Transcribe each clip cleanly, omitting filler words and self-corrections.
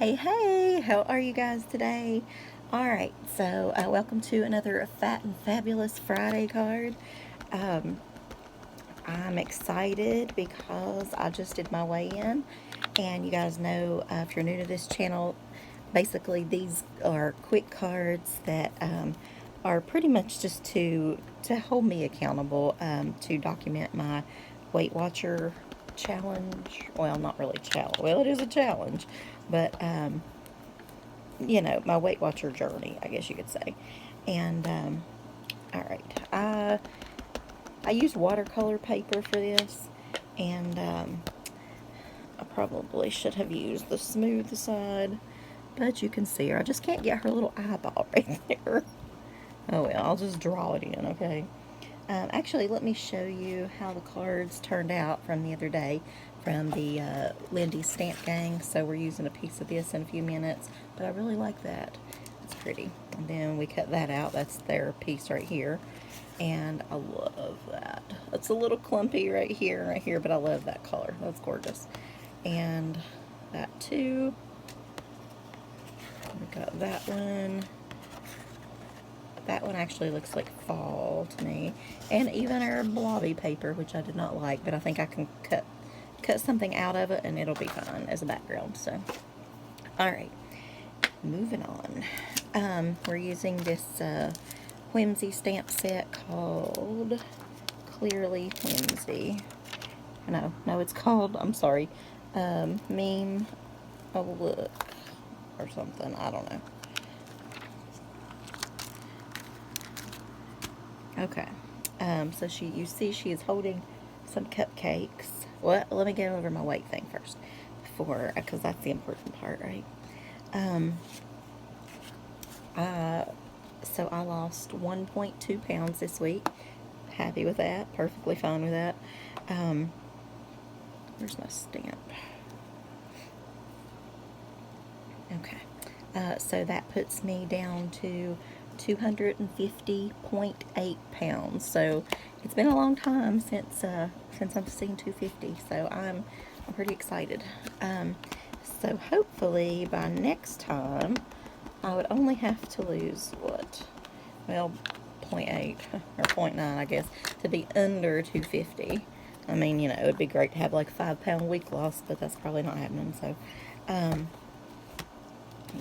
Hey, how are you guys today? Alright, so welcome to another Fat and Fabulous Friday card. Um, I'm excited because I just did my weigh in, and you guys know if you're new to this channel, basically these are quick cards that are pretty much just to hold me accountable, to document my Weight Watcher challenge. Well, not really challenge. Well, it is a challenge, but my Weight Watcher journey, I guess you could say. And all right, I used watercolor paper for this, and I probably should have used the smooth side, but you can see her. I just can't get her little eyeball right there. Oh well, I'll just draw it in, okay? Actually, let me show you how the cards turned out from the other day from the Lindy Stamp Gang. So we're using a piece of this in a few minutes, but I really like that. It's pretty. And then we cut that out. That's their piece right here. And I love that. It's a little clumpy right here, but I love that color. That's gorgeous. And that too. We got that one. That one actually looks like fall to me. And even our blobby paper, which I did not like, but I think I can cut something out of it and it'll be fine as a background. So, alright, moving on. We're using this Whimsy stamp set called Clearly Whimsy. No, it's called, I'm sorry, Meme a Look or something. I don't know. Okay. So you see she is holding some cupcakes. Well, let me get over my weight thing first because that's the important part, right? Um, so I lost 1.2 pounds this week. Happy with that. Perfectly fine with that. Um, where's my stamp? Okay. So that puts me down to 250.8 pounds. So it's been a long time since I've seen 250. So I'm pretty excited. So hopefully by next time I would only have to lose what? Well, point 0.8 or point 0.9, I guess, to be under 250. I mean, it would be great to have like 5 pound weight loss, but that's probably not happening. So,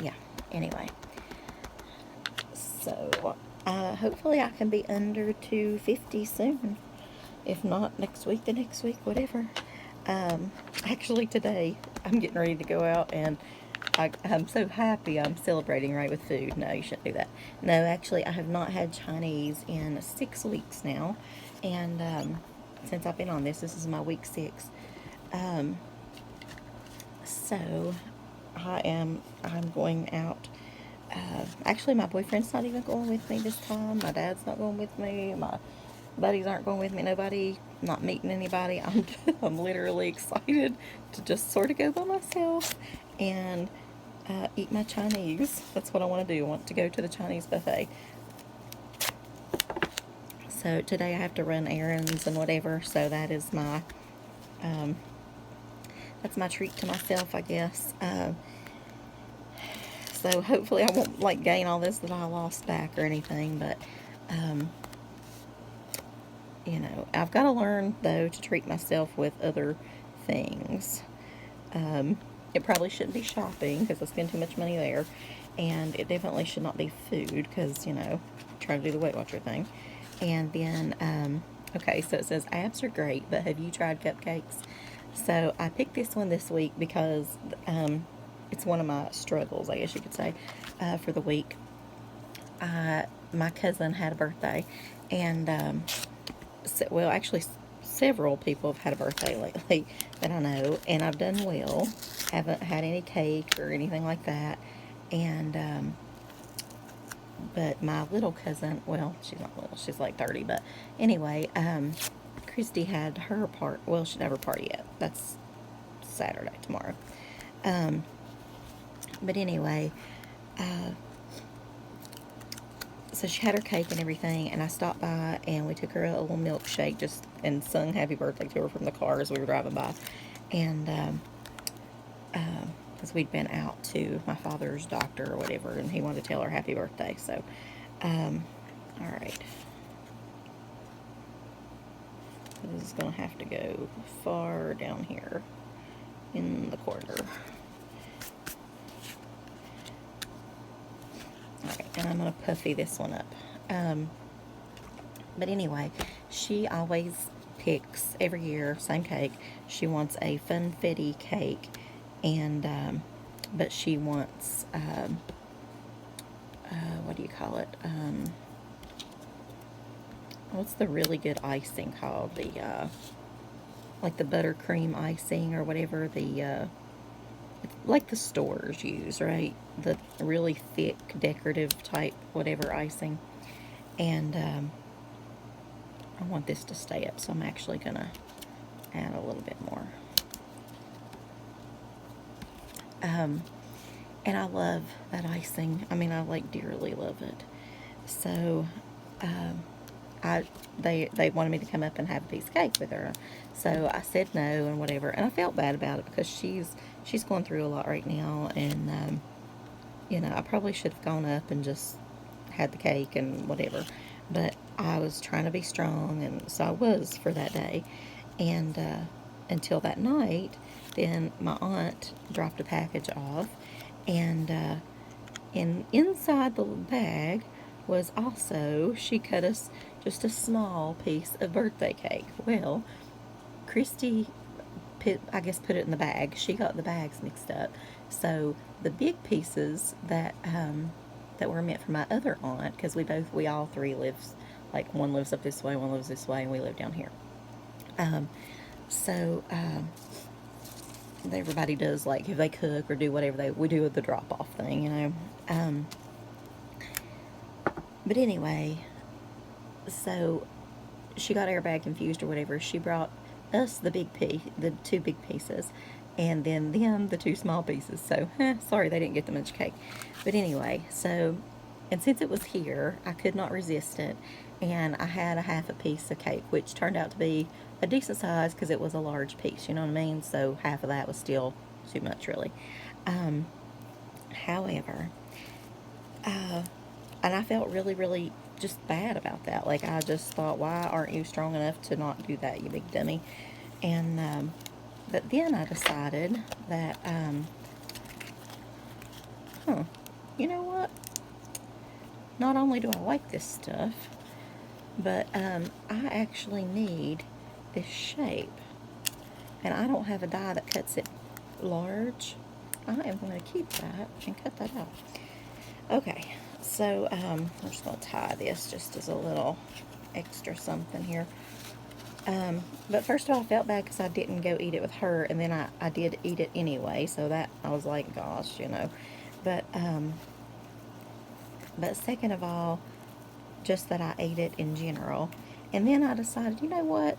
yeah. Anyway, so hopefully I can be under 250 soon. If not next week, the next week, whatever. Actually, today I'm getting ready to go out, and I'm so happy I'm celebrating right with food. No, you shouldn't do that. No, actually, I have not had Chinese in 6 weeks now, and since I've been on this is my week 6. Um, so I'm going out. Actually, my boyfriend's not even going with me this time. My dad's not going with me. My buddies aren't going with me. Nobody. Not meeting anybody. I'm literally excited to just sort of go by myself and eat my Chinese. That's what I want to do. I want to go to the Chinese buffet. So today I have to run errands and whatever. So um, that's my treat to myself, I guess. So hopefully I won't like gain all this that I lost back or anything. But I've got to learn though to treat myself with other things. Um, it probably shouldn't be shopping because I spend too much money there, and it definitely should not be food because try to do the Weight Watcher thing. And then okay, so it says apps are great, but have you tried cupcakes? So I picked this one this week because it's one of my struggles, I guess you could say, for the week. My cousin had a birthday, and well, actually, several people have had a birthday lately that I know, and I've done well. Haven't had any cake or anything like that, and but my little cousin, well, she's not little, she's like 30, but anyway, Christy had her part. Well, she didn't have her party yet. That's Saturday, tomorrow. Um, but anyway, uh, so she had her cake and everything, and I stopped by and we took her a little milkshake just and sung happy birthday to her from the car as we were driving by. And because we'd been out to my father's doctor or whatever, and he wanted to tell her happy birthday. So, all right. This is going to have to go far down here in the corner. Alright, and I'm going to puffy this one up. But anyway, she always picks, every year, same cake. She wants a funfetti cake, and, but she wants, what do you call it? What's the really good icing called? The, like the buttercream icing or whatever, the, like the stores use, right? The really thick, decorative type, whatever icing. And, I want this to stay up, so I'm actually going to add a little bit more. And I love that icing. I mean, I like dearly love it. So, they wanted me to come up and have a piece of cake with her. So I said no and whatever. And I felt bad about it because she's going through a lot right now. And, you know, I probably should have gone up and just had the cake and whatever. But I was trying to be strong, and so I was for that day. And until that night, then my aunt dropped a package off. And inside the bag was also, she cut us just a small piece of birthday cake. Well, Christy, I guess, put it in the bag. She got the bags mixed up. So the big pieces that that were meant for my other aunt, because we all three lives, like one lives up this way, one lives this way, and we live down here. So everybody does, like, if they cook or do whatever we do with the drop-off thing, you know. But anyway, so she got airbag confused or whatever. She brought us the two big pieces, and then them the two small pieces. So, sorry they didn't get the much cake. But anyway, so, and since it was here, I could not resist it, and I had a half a piece of cake, which turned out to be a decent size because it was a large piece, you know what I mean? So half of that was still too much, really. However, and I felt really, really just bad about that. Like, I just thought, why aren't you strong enough to not do that, you big dummy? And, but then I decided that, you know what? Not only do I like this stuff, but I actually need this shape. And I don't have a die that cuts it large. I am going to keep that and cut that out. Okay, so we're just going to tie this just as a little extra something here. But first of all, I felt bad because I didn't go eat it with her, and then I did eat it anyway, so that, I was like, gosh, you know. But second of all, just that I ate it in general. And then I decided, you know what?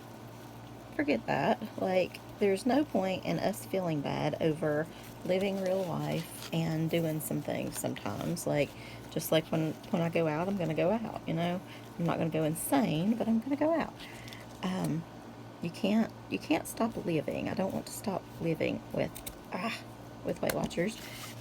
Forget that. Like, there's no point in us feeling bad over living real life and doing some things sometimes. Like, just like when I go out, I'm going to go out, you know. I'm not going to go insane, but I'm going to go out. You can't stop living. I don't want to stop living with Weight Watchers.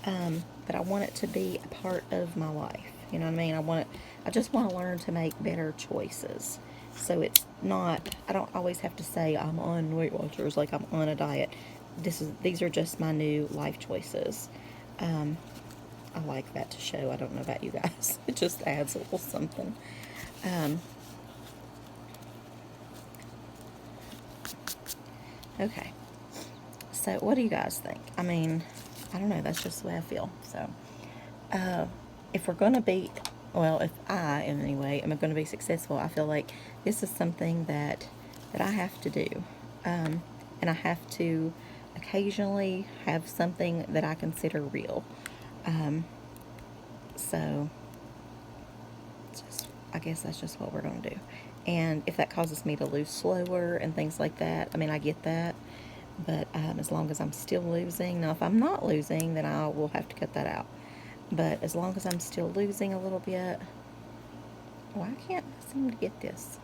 But I want it to be a part of my life. You know what I mean? I just want to learn to make better choices. So it's not, I don't always have to say I'm on Weight Watchers, like I'm on a diet. These are just my new life choices. I like that to show. I don't know about you guys. It just adds a little something. Okay. So what do you guys think? I mean, I don't know. That's just the way I feel. So, if we're going to be, well, if I, in any way, am going to be successful, I feel like this is something that I have to do. And I have to occasionally have something that I consider real. So, I guess that's just what we're going to do. And if that causes me to lose slower and things like that, I mean, I get that. But as long as I'm still losing, now if I'm not losing, then I will have to cut that out. But as long as I'm still losing a little bit, why can't I seem to get this?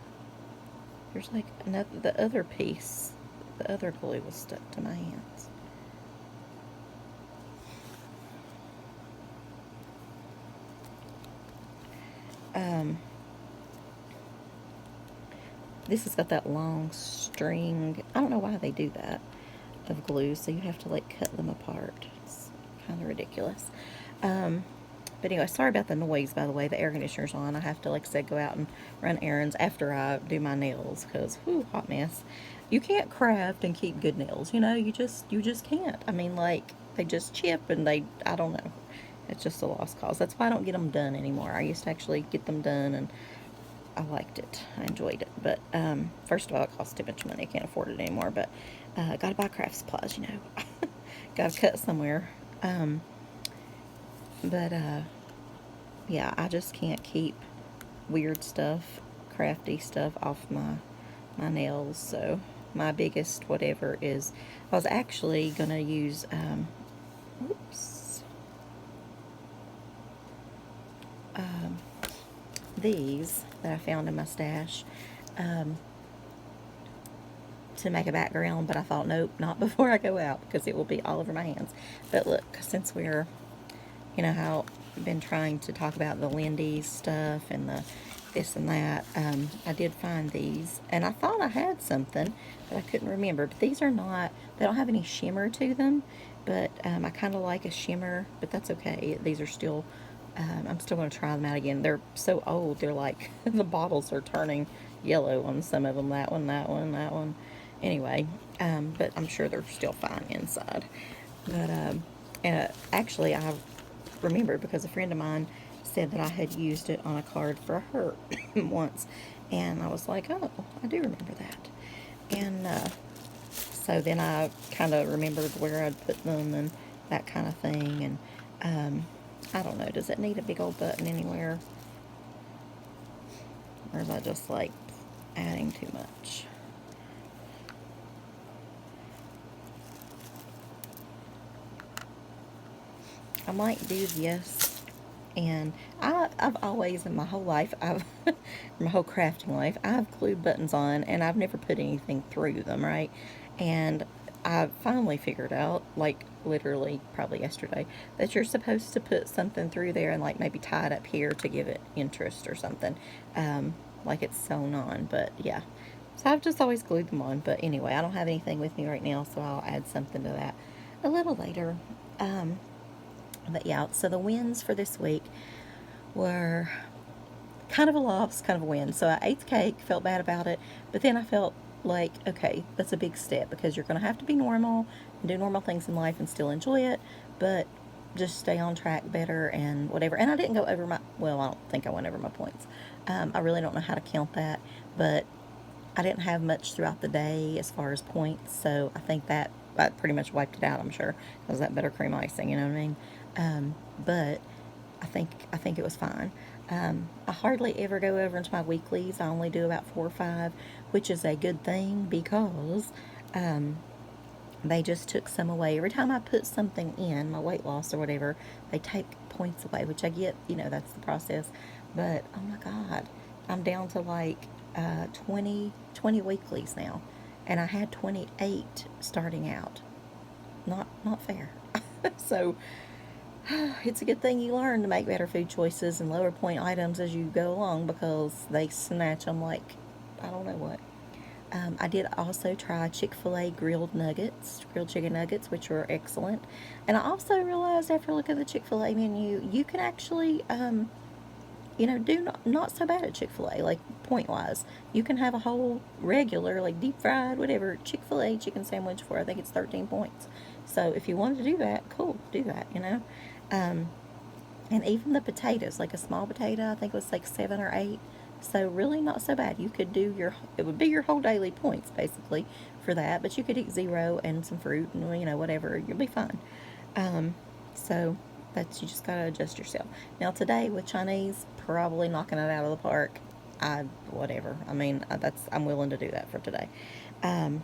There's like the other piece, the other glue was stuck to my hands. This has got that long string. I don't know why they do that, of glue, so you have to like cut them apart. It's kind of ridiculous. But anyway, sorry about the noise, by the way. The air conditioner's on. I have to, like I said, go out and run errands after I do my nails because, whew, hot mess. You can't craft and keep good nails, you know? You just can't. I mean, like, they just chip and I don't know. It's just a lost cause. That's why I don't get them done anymore. I used to actually get them done and I liked it. I enjoyed it. But first of all, it costs too much money. I can't afford it anymore. But gotta buy craft supplies, you know. Gotta cut somewhere. But yeah, I just can't keep weird stuff, crafty stuff off my nails. So my biggest whatever is, I was actually gonna use oops, these that I found in my stash to make a background, but I thought, nope, not before I go out because it will be all over my hands. But look, since we're, you know how I've been trying to talk about the Lindy's stuff and the this and that, I did find these, and I thought I had something, but I couldn't remember. But these are not, they don't have any shimmer to them, but I kind of like a shimmer, but that's okay. These are still, I'm still going to try them out again. They're so old, they're like, the bottles are turning yellow on some of them, that one, that one, that one. Anyway, but I'm sure they're still fine inside. But actually, I remembered because a friend of mine said that I had used it on a card for her once, and I was like, oh, I do remember that. And so then I kind of remembered where I'd put them and that kind of thing. And I don't know, does it need a big old button anywhere? Or is that just like adding too much? I might do this. And I've always, in my whole life, my whole crafting life, I've glued buttons on and I've never put anything through them, right? And I finally figured out, like literally probably yesterday, that you're supposed to put something through there and like maybe tie it up here to give it interest or something, like it's sewn on. But yeah, so I've just always glued them on. But anyway, I don't have anything with me right now, so I'll add something to that a little later. But yeah, so the wins for this week were kind of a loss, kind of a win. So I ate the cake, felt bad about it, but then I felt like, okay, that's a big step because you're going to have to be normal and do normal things in life and still enjoy it, but just stay on track better and whatever. And I didn't go over my, well, I don't think I went over my points. I really don't know how to count that, but I didn't have much throughout the day as far as points, so I think that I pretty much wiped it out, I'm sure, because that buttercream icing, you know what I mean? But I think it was fine. I hardly ever go over into my weeklies. I only do about 4 or 5, which is a good thing because they just took some away. Every time I put something in, my weight loss or whatever, they take points away, which I get, you know, that's the process. But, oh my God, I'm down to like 20 weeklies now. And I had 28 starting out. Not fair. So, it's a good thing you learn to make better food choices and lower point items as you go along because they snatch them like I don't know what. I did also try Chick-fil-A grilled nuggets, grilled chicken nuggets, which were excellent. And I also realized after looking at the Chick-fil-A menu, you can actually, do not so bad at Chick-fil-A, like point-wise. You can have a whole regular, like deep fried, whatever, Chick-fil-A chicken sandwich for, I think it's 13 points. So if you wanted to do that, cool, do that, Um, and even the potatoes, like a small potato, I think it was like 7 or 8. So really not so bad. You could do it would be your whole daily points basically for that, but you could eat 0 and some fruit and whatever, you'll be fine. So that's, you just gotta adjust yourself. Now today with Chinese, probably knocking it out of the park. Whatever. I mean, I'm willing to do that for today. I'm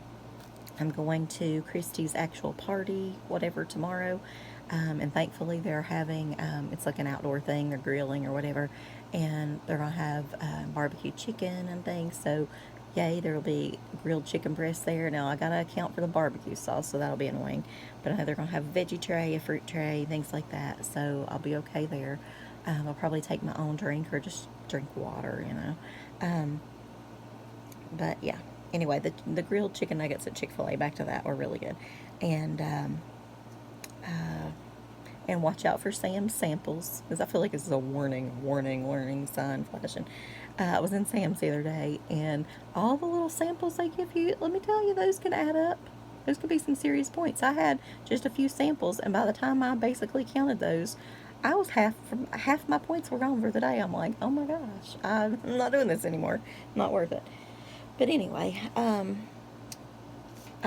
going to Christy's actual party, whatever, tomorrow. And thankfully they're having, it's like an outdoor thing, they're grilling or whatever, and they're going to have barbecue chicken and things, so yay, there will be grilled chicken breasts there. Now, I got to account for the barbecue sauce, so that'll be annoying, but I know they're going to have a veggie tray, a fruit tray, things like that, so I'll be okay there. I'll probably take my own drink or just drink water, you know. But yeah, anyway, the grilled chicken nuggets at Chick-fil-A, back to that, were really good. And uh, and watch out for Sam's samples, because I feel like this is a warning sign flashing. I was in Sam's the other day, and all the little samples they give you, let me tell you, those can add up. Those could be some serious points. I had just a few samples, and by the time I basically counted those, I was half my points were gone for the day. I'm like, oh my gosh, I'm not doing this anymore. Not worth it. But anyway, I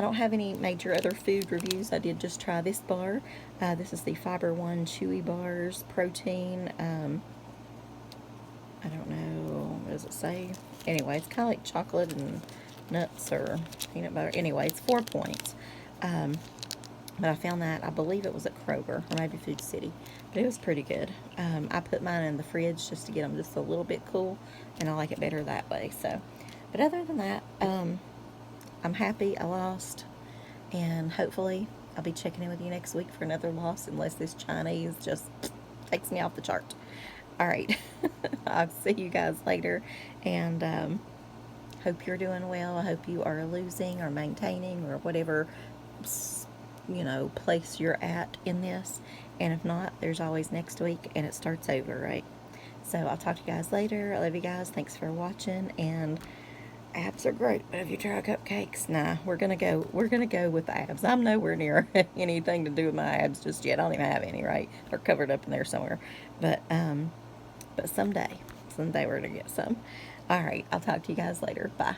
don't have any major other food reviews. I did just try this bar. This is the Fiber One Chewy Bars Protein. I don't know, what does it say? Anyway, it's kind of like chocolate and nuts or peanut butter. Anyway, it's 4 points. But I found that, I believe it was at Kroger or maybe Food City. But it was pretty good. I put mine in the fridge just to get them just a little bit cool, and I like it better that way. So, but other than that, I'm happy I lost, and hopefully I'll be checking in with you next week for another loss, unless this Chinese just takes me off the chart. All right, I'll see you guys later, and hope you're doing well. I hope you are losing or maintaining or whatever, you know, place you're at in this. And if not, there's always next week, and it starts over, right? So I'll talk to you guys later. I love you guys. Thanks for watching, and abs are great, but if you try cupcakes, nah, we're gonna go with the abs. I'm nowhere near anything to do with my abs just yet. I don't even have any, right? They're covered up in there somewhere. But someday we're gonna get some. All right, I'll talk to you guys later. Bye.